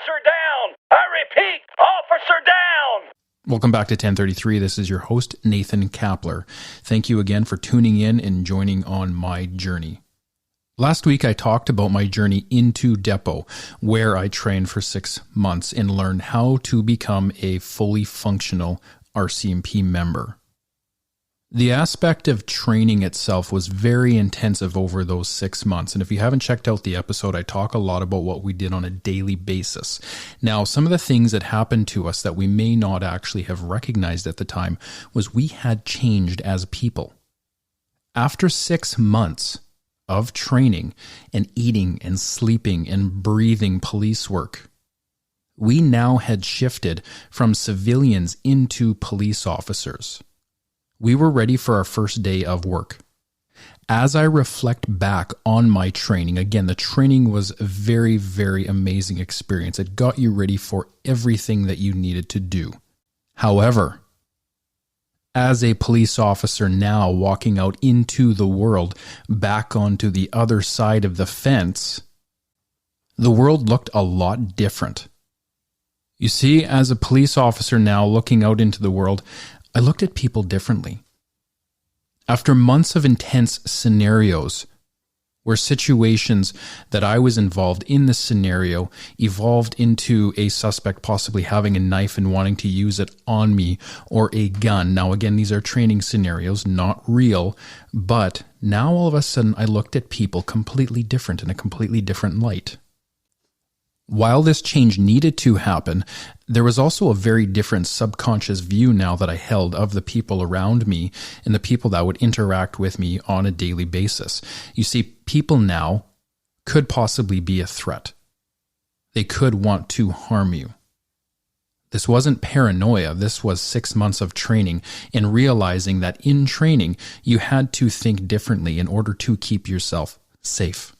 Officer down! I repeat, officer down! Welcome back to 1033. This is your host, Nathan Kapler. Thank you again for tuning in and joining on my journey. Last week, I talked about my journey into Depot, where I trained for 6 months and learned how to become a fully functional RCMP member. The aspect of training itself was very intensive over those 6 months. And if you haven't checked out the episode, I talk a lot about what we did on a daily basis. Now, some of the things that happened to us that we may not actually have recognized at the time was we had changed as people. After 6 months of training and eating and sleeping and breathing police work, we now had shifted from civilians into police officers. We were ready for our first day of work. As I reflect back on my training, again, the training was a very, very amazing experience. It got you ready for everything that you needed to do. However, as a police officer now walking out into the world, back onto the other side of the fence, the world looked a lot different. You see, as a police officer now looking out into the world, I looked at people differently. After months of intense scenarios, where situations that I was involved in the scenario evolved into a suspect possibly having a knife and wanting to use it on me, or a gun. Now again, these are training scenarios, not real, but now all of a sudden I looked at people completely different in a completely different light. While this change needed to happen, there was also a very different subconscious view now that I held of the people around me and the people that would interact with me on a daily basis. You see, people now could possibly be a threat. They could want to harm you. This wasn't paranoia. This was 6 months of training and realizing that in training, you had to think differently in order to keep yourself safe.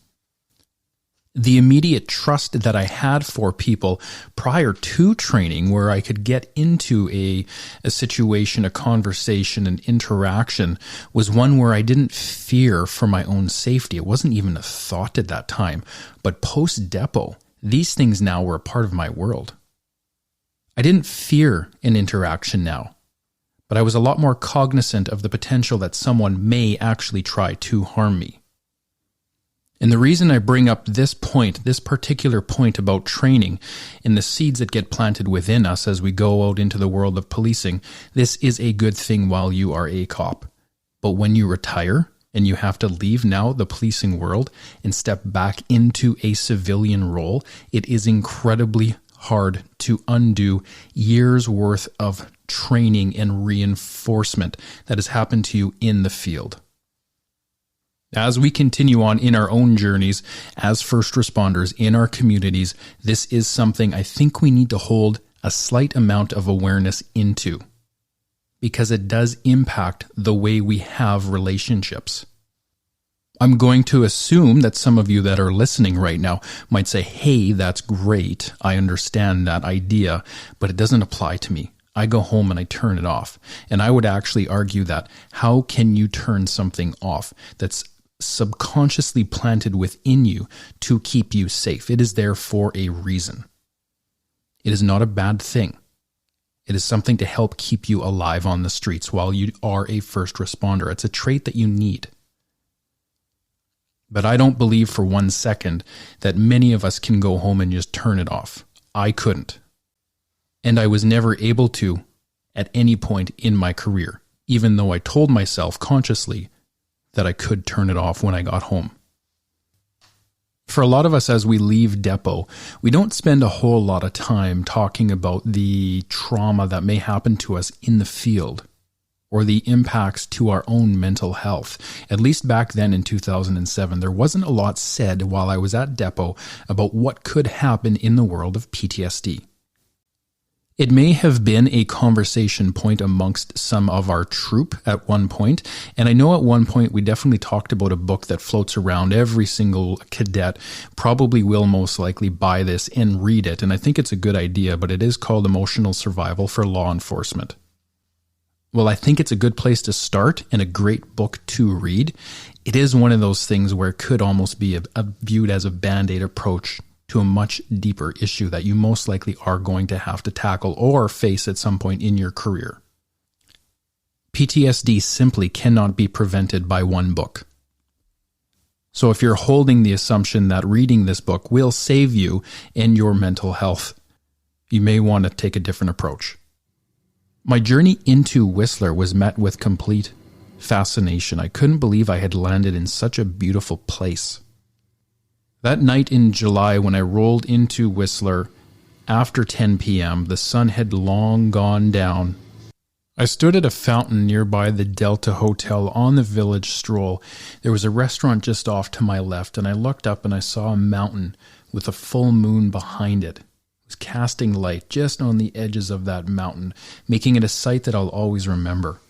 The immediate trust that I had for people prior to training, where I could get into a situation, a conversation, an interaction, was one where I didn't fear for my own safety. It wasn't even a thought at that time. But post-Depot, these things now were a part of my world. I didn't fear an interaction now, but I was a lot more cognizant of the potential that someone may actually try to harm me. And the reason I bring up this point, this particular point about training and the seeds that get planted within us as we go out into the world of policing, this is a good thing while you are a cop. But when you retire and you have to leave now the policing world and step back into a civilian role, it is incredibly hard to undo years worth of training and reinforcement that has happened to you in the field. As we continue on in our own journeys as first responders in our communities, this is something I think we need to hold a slight amount of awareness into, because it does impact the way we have relationships. I'm going to assume that some of you that are listening right now might say, hey, that's great. I understand that idea, but it doesn't apply to me. I go home and I turn it off. And I would actually argue that how can you turn something off that's subconsciously planted within you to keep you safe? It is there for a reason. It is not a bad thing. It is something to help keep you alive on the streets while you are a first responder. It's a trait that you need. But I don't believe for 1 second that many of us can go home and just turn it off. I couldn't. And I was never able to at any point in my career, even though I told myself consciously that I could turn it off when I got home. For a lot of us, as we leave Depot, we don't spend a whole lot of time talking about the trauma that may happen to us in the field or the impacts to our own mental health. At least back then in 2007, there wasn't a lot said while I was at Depot about what could happen in the world of PTSD. It may have been a conversation point amongst some of our troop at one point, and I know at one point we definitely talked about a book that floats around. Every single cadet probably will most likely buy this and read it, and I think it's a good idea, but it is called Emotional Survival for Law Enforcement. Well, I think it's a good place to start and a great book to read. It is one of those things where it could almost be viewed as a Band-Aid approach to a much deeper issue that you most likely are going to have to tackle or face at some point in your career. PTSD simply cannot be prevented by one book. So if you're holding the assumption that reading this book will save you and your mental health, you may want to take a different approach. My journey into Whistler was met with complete fascination. I couldn't believe I had landed in such a beautiful place. That night in July when I rolled into Whistler after 10 p.m., the sun had long gone down. I stood at a fountain nearby the Delta Hotel on the village stroll. There was a restaurant just off to my left, and I looked up and I saw a mountain with a full moon behind it. It was casting light just on the edges of that mountain, making it a sight that I'll always remember.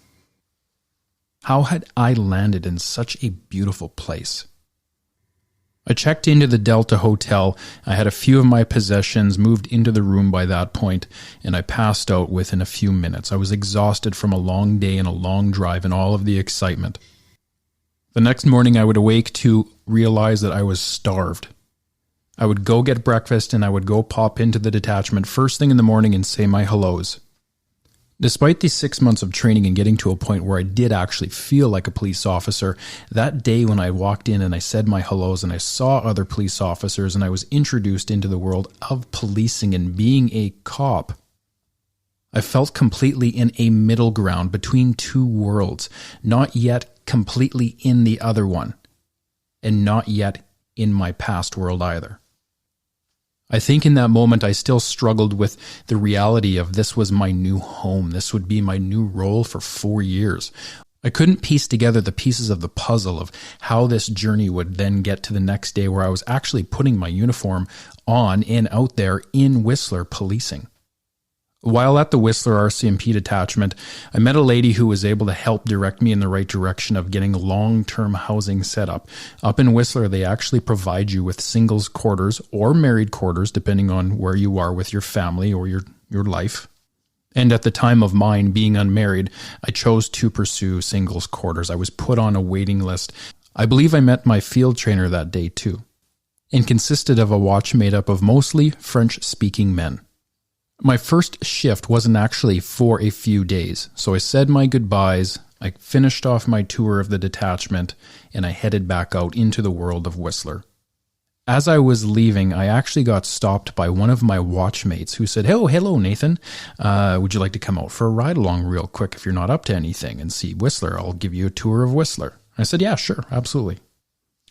How had I landed in such a beautiful place? I checked into the Delta Hotel. I had a few of my possessions moved into the room by that point, and I passed out within a few minutes. I was exhausted from a long day and a long drive and all of the excitement. The next morning I would awake to realize that I was starved. I would go get breakfast and I would go pop into the detachment first thing in the morning and say my hellos. Despite these 6 months of training and getting to a point where I did actually feel like a police officer, that day when I walked in and I said my hellos and I saw other police officers and I was introduced into the world of policing and being a cop, I felt completely in a middle ground between two worlds, not yet completely in the other one, and not yet in my past world either. I think in that moment I still struggled with the reality of this was my new home. This would be my new role for 4 years. I couldn't piece together the pieces of the puzzle of how this journey would then get to the next day where I was actually putting my uniform on and out there in Whistler policing. While at the Whistler RCMP detachment, I met a lady who was able to help direct me in the right direction of getting long-term housing set up. Up in Whistler, they actually provide you with singles quarters or married quarters, depending on where you are with your family or your life. And at the time of mine being unmarried, I chose to pursue singles quarters. I was put on a waiting list. I believe I met my field trainer that day too, and consisted of a watch made up of mostly French-speaking men. My first shift wasn't actually for a few days, so I said my goodbyes, I finished off my tour of the detachment, and I headed back out into the world of Whistler. As I was leaving, I actually got stopped by one of my watchmates who said, "Oh, hello, Nathan. Would you like to come out for a ride along real quick if you're not up to anything and see Whistler? I'll give you a tour of Whistler." I said, "Yeah, sure, absolutely."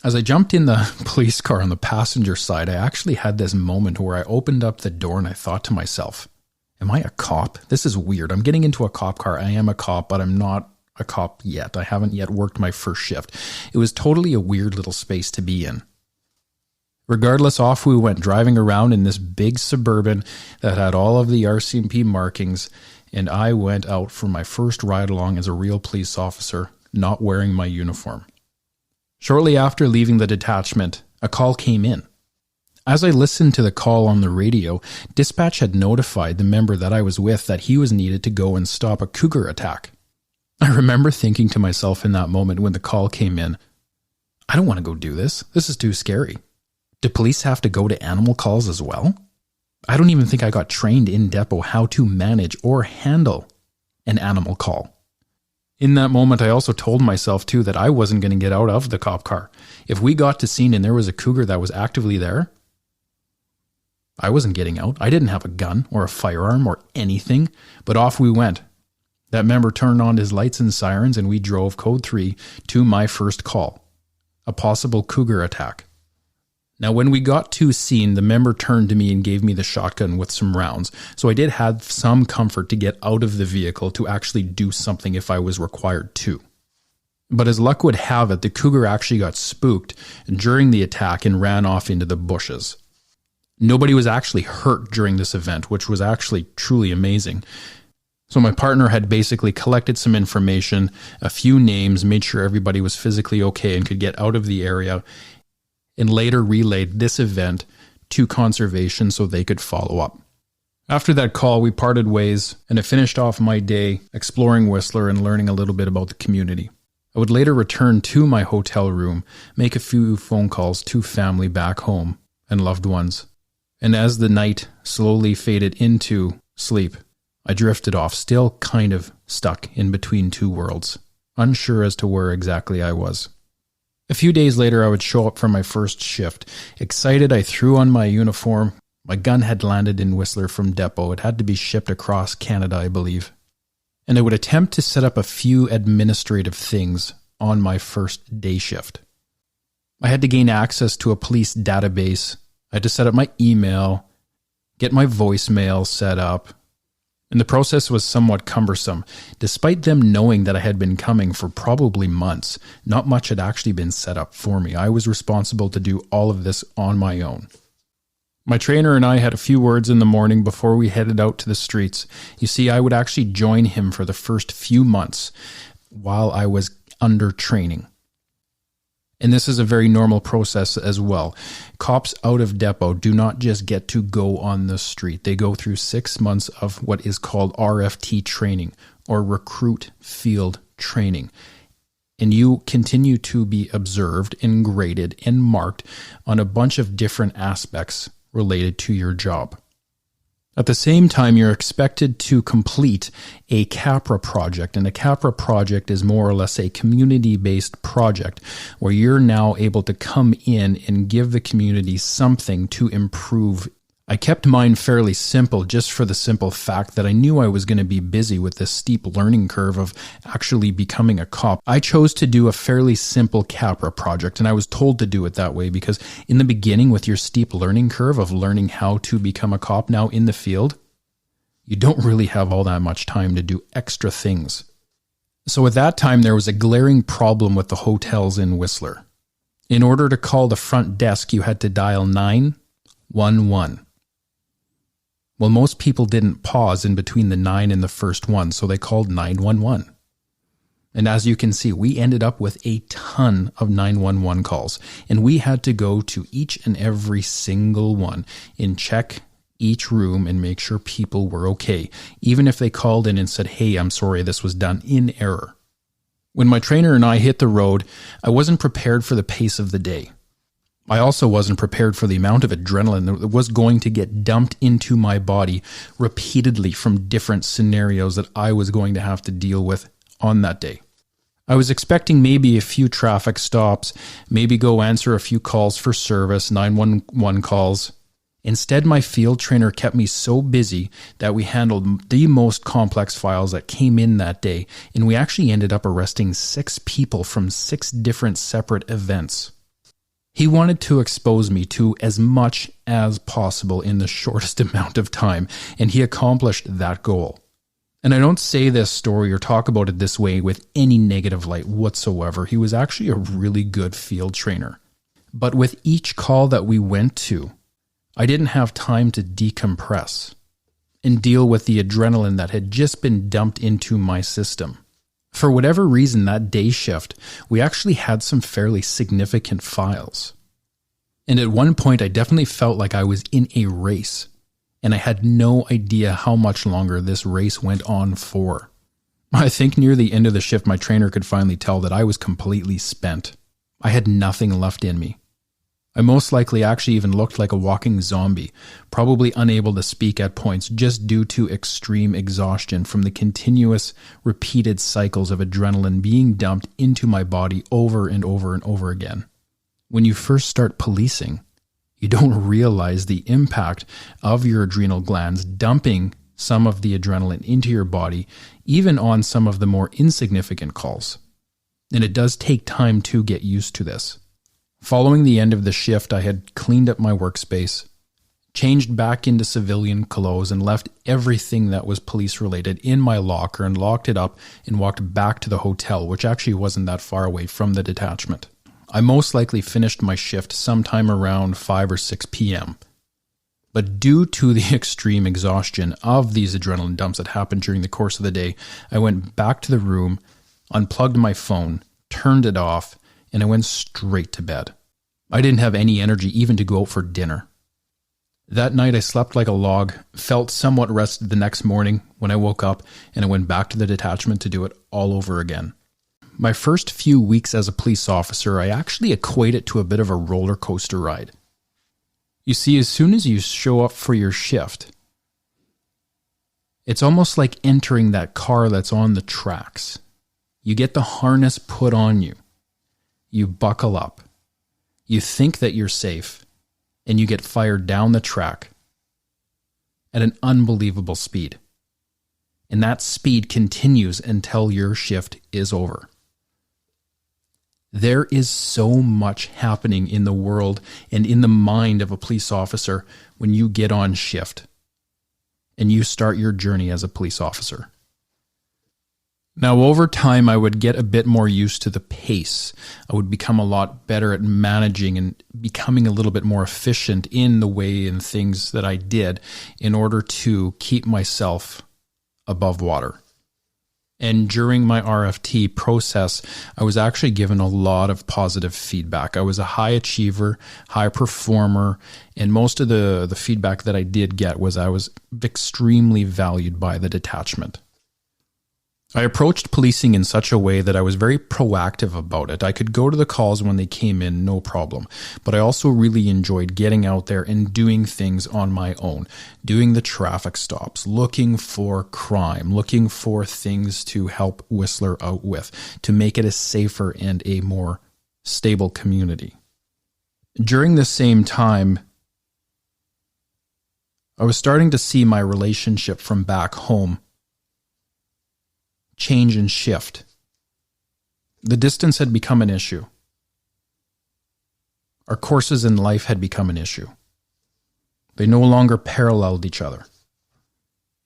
As I jumped in the police car on the passenger side, I actually had this moment where I opened up the door and I thought to myself, am I a cop? This is weird. I'm getting into a cop car. I am a cop, but I'm not a cop yet. I haven't yet worked my first shift. It was totally a weird little space to be in. Regardless, off we went, driving around in this big Suburban that had all of the RCMP markings, and I went out for my first ride along as a real police officer, not wearing my uniform. Shortly after leaving the detachment, a call came in. As I listened to the call on the radio, dispatch had notified the member that I was with that he was needed to go and stop a cougar attack. I remember thinking to myself in that moment when the call came in, I don't want to go do this. This is too scary. Do police have to go to animal calls as well? I don't even think I got trained in depot how to manage or handle an animal call. In that moment, I also told myself, too, that I wasn't going to get out of the cop car. If we got to scene and there was a cougar that was actively there, I wasn't getting out. I didn't have a gun or a firearm or anything, but off we went. That member turned on his lights and sirens, and we drove code 3 to my first call, a possible cougar attack. Now, when we got to scene, the member turned to me and gave me the shotgun with some rounds, so I did have some comfort to get out of the vehicle to actually do something if I was required to. But as luck would have it, the cougar actually got spooked during the attack and ran off into the bushes. Nobody was actually hurt during this event, which was actually truly amazing. So my partner had basically collected some information, a few names, made sure everybody was physically okay and could get out of the area, and later relayed this event to conservation so they could follow up. After that call, we parted ways, and I finished off my day exploring Whistler and learning a little bit about the community. I would later return to my hotel room, make a few phone calls to family back home and loved ones, And as the night slowly faded into sleep, I drifted off, still kind of stuck in between two worlds, unsure as to where exactly I was. A few days later, I would show up for my first shift. Excited, I threw on my uniform. My gun had landed in Whistler from depot. It had to be shipped across Canada, I believe. And I would attempt to set up a few administrative things on my first day shift. I had to gain access to a police database. I had to set up my email, get my voicemail set up. And the process was somewhat cumbersome. Despite them knowing that I had been coming for probably months, not much had actually been set up for me. I was responsible to do all of this on my own. My trainer and I had a few words in the morning before we headed out to the streets. You see, I would actually join him for the first few months while I was under training. And this is a very normal process as well. Cops out of depot do not just get to go on the street. They go through 6 months of what is called RFT training, or recruit field training. And you continue to be observed and graded and marked on a bunch of different aspects related to your job. At the same time, you're expected to complete a CAPRA project, and a CAPRA project is more or less a community-based project where you're now able to come in and give the community something to improve. I kept mine fairly simple just for the simple fact that I knew I was going to be busy with this steep learning curve of actually becoming a cop. I chose to do a fairly simple CAPRA project, and I was told to do it that way because in the beginning, with your steep learning curve of learning how to become a cop now in the field, you don't really have all that much time to do extra things. So at that time, there was a glaring problem with the hotels in Whistler. In order to call the front desk, you had to dial 911. Well, most people didn't pause in between the 9 and the first one, so they called 911. And as you can see, we ended up with a ton of 911 calls, and we had to go to each and every single one and check each room and make sure people were okay, even if they called in and said, "Hey, I'm sorry, this was done in error." When my trainer and I hit the road, I wasn't prepared for the pace of the day. I also wasn't prepared for the amount of adrenaline that was going to get dumped into my body repeatedly from different scenarios that I was going to have to deal with on that day. I was expecting maybe a few traffic stops, maybe go answer a few calls for service, 911 calls. Instead, my field trainer kept me so busy that we handled the most complex files that came in that day, and we actually ended up arresting 6 people from 6 different separate events. He wanted to expose me to as much as possible in the shortest amount of time, and he accomplished that goal. And I don't say this story or talk about it this way with any negative light whatsoever. He was actually a really good field trainer. But with each call that we went to, I didn't have time to decompress and deal with the adrenaline that had just been dumped into my system. For whatever reason, that day shift, we actually had some fairly significant files. And at one point, I definitely felt like I was in a race, and I had no idea how much longer this race went on for. I think near the end of the shift, my trainer could finally tell that I was completely spent. I had nothing left in me. I most likely actually even looked like a walking zombie, probably unable to speak at points just due to extreme exhaustion from the continuous, repeated cycles of adrenaline being dumped into my body over and over and over again. When you first start policing, you don't realize the impact of your adrenal glands dumping some of the adrenaline into your body, even on some of the more insignificant calls. And it does take time to get used to this. Following the end of the shift, I had cleaned up my workspace, changed back into civilian clothes, and left everything that was police-related in my locker and locked it up and walked back to the hotel, which actually wasn't that far away from the detachment. I most likely finished my shift sometime around 5 or 6 p.m. But due to the extreme exhaustion of these adrenaline dumps that happened during the course of the day, I went back to the room, unplugged my phone, turned it off, and I went straight to bed. I didn't have any energy even to go out for dinner. That night I slept like a log, felt somewhat rested the next morning when I woke up, and I went back to the detachment to do it all over again. My first few weeks as a police officer, I actually equate it to a bit of a roller coaster ride. You see, as soon as you show up for your shift, it's almost like entering that car that's on the tracks. You get the harness put on you. You buckle up. You think that you're safe, and you get fired down the track at an unbelievable speed. And that speed continues until your shift is over. There is so much happening in the world and in the mind of a police officer when you get on shift and you start your journey as a police officer. Now, over time, I would get a bit more used to the pace. I would become a lot better at managing and becoming a little bit more efficient in the way and things that I did in order to keep myself above water. And during my RFT process, I was actually given a lot of positive feedback. I was a high achiever, high performer, and most of the feedback that I did get was I was extremely valued by the detachment. I approached policing in such a way that I was very proactive about it. I could go to the calls when they came in, no problem. But I also really enjoyed getting out there and doing things on my own, doing the traffic stops, looking for crime, looking for things to help Whistler out with, to make it a safer and a more stable community. During the same time, I was starting to see my relationship from back home change and shift. The distance had become an issue. Our courses in life had become an issue. They no longer paralleled each other.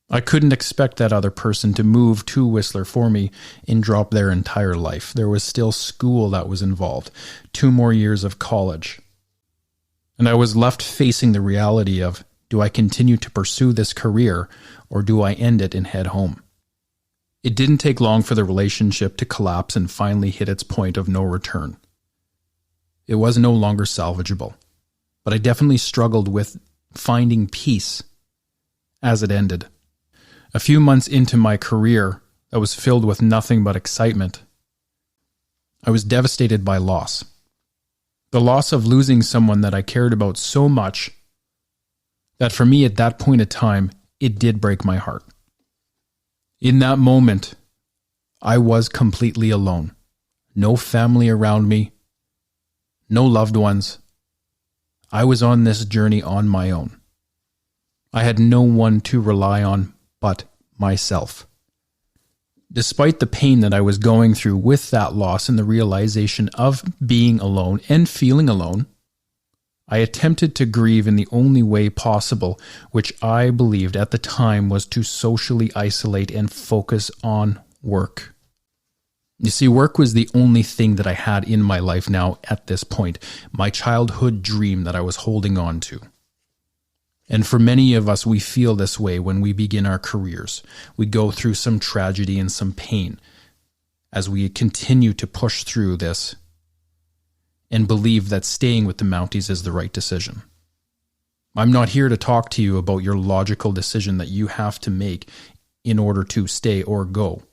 I couldn't expect that other person to move to Whistler for me and drop their entire life. There was still school that was involved, 2 more years of college. And I was left facing the reality of, do I continue to pursue this career or do I end it and head home? It didn't take long for the relationship to collapse and finally hit its point of no return. It was no longer salvageable, but I definitely struggled with finding peace as it ended. A few months into my career that was filled with nothing but excitement, I was devastated by loss. The loss of losing someone that I cared about so much that for me at that point in time, it did break my heart. In that moment, I was completely alone. No family around me, no loved ones. I was on this journey on my own. I had no one to rely on but myself. Despite the pain that I was going through with that loss and the realization of being alone and feeling alone, I attempted to grieve in the only way possible, which I believed at the time was to socially isolate and focus on work. You see, work was the only thing that I had in my life now at this point, my childhood dream that I was holding on to. And for many of us, we feel this way when we begin our careers. We go through some tragedy and some pain as we continue to push through this and believe that staying with the Mounties is the right decision. I'm not here to talk to you about your logical decision that you have to make in order to stay or go.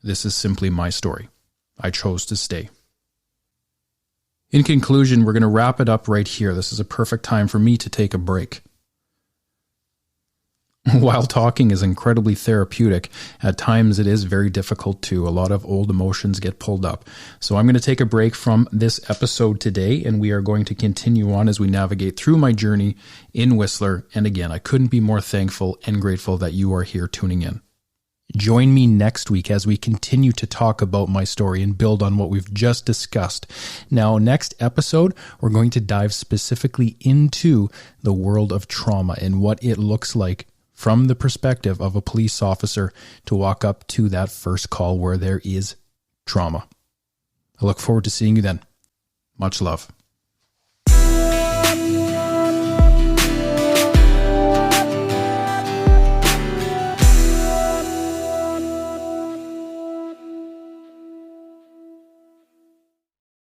This is simply my story. I chose to stay. In conclusion, we're going to wrap it up right here. This is a perfect time for me to take a break. While talking is incredibly therapeutic, at times it is very difficult too. A lot of old emotions get pulled up. So I'm going to take a break from this episode today, and we are going to continue on as we navigate through my journey in Whistler. And again, I couldn't be more thankful and grateful that you are here tuning in. Join me next week as we continue to talk about my story and build on what we've just discussed. Now, next episode, we're going to dive specifically into the world of trauma and what it looks like from the perspective of a police officer to walk up to that first call where there is trauma. I look forward to seeing you then. Much love.